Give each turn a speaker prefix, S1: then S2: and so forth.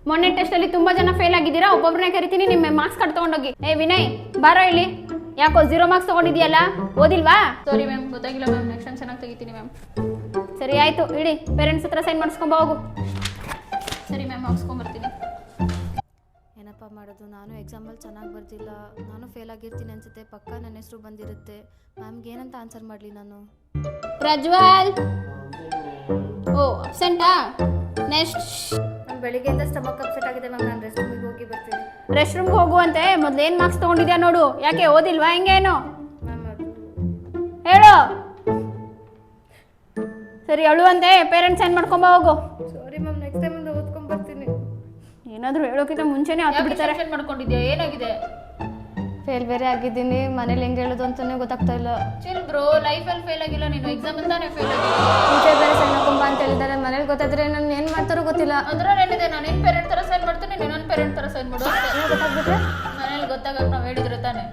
S1: ಮೊನ್ನೆ ಟೆಸ್ಟಲ್ಲಿ ತುಂಬ ಜನ ಫೇಲ್ ಆಗಿದ್ದೀರಾ, ಒಬ್ಬೊಬ್ಬರನ್ನೇ ಕರಿತೀನಿ, ನಿಮ್ಮ ಮಾರ್ಕ್ಸ್ ಕಾರ್ಡ್ ತೊಗೊಂಡೋಗಿ. ವಿನಯ್ ಬಾರೋ ಇಲ್ಲಿ. ಯಾಕೋ 0 ಮಾರ್ಕ್ಸ್ ತೊಗೊಂಡಿದ್ಯಲ್ಲ, ಓದಿಲ್ವಾ?
S2: ಸಾರಿ ಮ್ಯಾಮ್, ಗೊತ್ತಾಗಿಲ್ಲ ಮ್ಯಾಮ್, ನೆಕ್ಸ್ಟ್ ಟೈಮ್ ಚೆನ್ನಾಗಿ ತೆಗಿತೀನಿ ಮ್ಯಾಮ್.
S1: ಸರಿ ಆಯಿತು, ಇಡಿ ಪೇರೆಂಟ್ಸ್ ಹತ್ರ ಸೈನ್ ಮಾಡಿಸ್ಕೊಂಬ ಹೋಗು.
S2: ಸರಿ ಮ್ಯಾಮ್, ಹಾಕ್ಸ್ಕೊಂಬರ್ತೀನಿ.
S3: ಏನಪ್ಪ ಮಾಡೋದು, ನಾನು ಎಕ್ಸಾಮಲ್ಲಿ ಚೆನ್ನಾಗಿ ಬರ್ತಿಲ್ಲ, ನಾನು ಫೇಲ್ ಆಗಿರ್ತೀನಿ ಅನ್ಸುತ್ತೆ. ಪಕ್ಕ ನನ್ನ ಹೆಸರು ಬಂದಿರುತ್ತೆ. ಮ್ಯಾಮ್ಗೆ ಏನಂತ ಆನ್ಸರ್ ಮಾಡಲಿ ನಾನು?
S1: ಪ್ರಜ್ವಲ್. ಓ ಅಬ್ಸೆಂಟಾ? ನೆಕ್ಸ್ಟ್.
S3: ನಾನು ಬೆಳಿಗ್ಗೆಯಿಂದ ಸ್ಟಮಕ್ ಅಪ್ಸೆಟ್ ಆಗಿದೆ ಮ್ಯಾಮ್, ನಾನು ರೆಸ್ಟ್ ರೂಮಿಗೆ ಹೋಗಿ ಬರ್ತೀನಿ.
S1: ರೆಸ್ಟ್ ರೂಮ್ಗೆ ಹೋಗುವಂತೆ ಮೊದಲು ಏನು ಮಾರ್ಕ್ಸ್ ತೊಗೊಂಡಿದ್ಯಾ ನೋಡು. ಯಾಕೆ ಓದಿಲ್ವಾ ಹೆಂಗೇನು?
S3: ಮ್ಯಾಮ್ ಅದು
S1: ಹೇಳು. ಸರಿ ಅಳುವಂತೆ ಪೇರೆಂಟ್ಸ್ ಸೈನ್ ಮಾಡ್ಕೊಂಬ ಹೋಗು.
S3: ಸಾರಿ ಮ್ಯಾಮ್, ನೆಕ್ಸ್ಟ್ ಟೈಮಿಂದ ಓದ್ಕೊಂಡು ಬರ್ತೀನಿ.
S1: ಏನಾದರೂ ಹೇಳೋಕ್ಕಿಂತ ಮುಂಚೆನೇ ಹತ್ತು ಬಿಡ್ತಾರೆ.
S2: ಟೆನ್ಷನ್ ಮಾಡ್ಕೊಂಡಿದ್ಯಾ? ಏನಾಗಿದೆ?
S3: ಫೇಲ್ ಬೇರೆ ಆಗಿದ್ದೀನಿ, ಮನೇಲಿ ಹೆಂಗೆ ಹೇಳೋದು ಅಂತಲೇ ಗೊತ್ತಾಗ್ತಾ ಇಲ್ಲ.
S2: ಚಿಲ್ ಬ್ರೋ, ಲೈಫಲ್ಲಿ ಫೇಲ್ ಆಗಿಲ್ಲ ನೀನು, ಎಕ್ಸಾಮ್ ಅಂತಾನೆ ಫೇಲ್ ಆಗಿಲ್ಲ.
S3: ಟೀಚರ್ ಬೇರೆ ಸೈನ್ ಹಾಕೊಂಬ ಅಂತ ಹೇಳಿದ್ದಾರೆ. ಮನೇಲಿ ಗೊತ್ತಾದ್ರೆ ನಾನು ಏನು ಮಾಡ್ತಾರೋ ಗೊತ್ತಿಲ್ಲ.
S2: ಅದ್ರಲ್ಲೇನಿದೆ, ನಾನು ನಿನ್ನ ಪೇರೆಂಟ್ ಥರ ಸೈನ್ ಮಾಡ್ತೀನಿ, ನೀನು ನನ್ನ ಪೇರೆಂಟ್ ಥರ ಸೈನ್ ಮಾಡು.
S3: ಗೊತ್ತಾಗ್ಬಿಟ್ರೆ
S2: ಮನೇಲಿ ಗೊತ್ತಾಗಕ್ಕೆ ನಾವು ಹೇಳಿದ್ರೆ ತಾನೆ.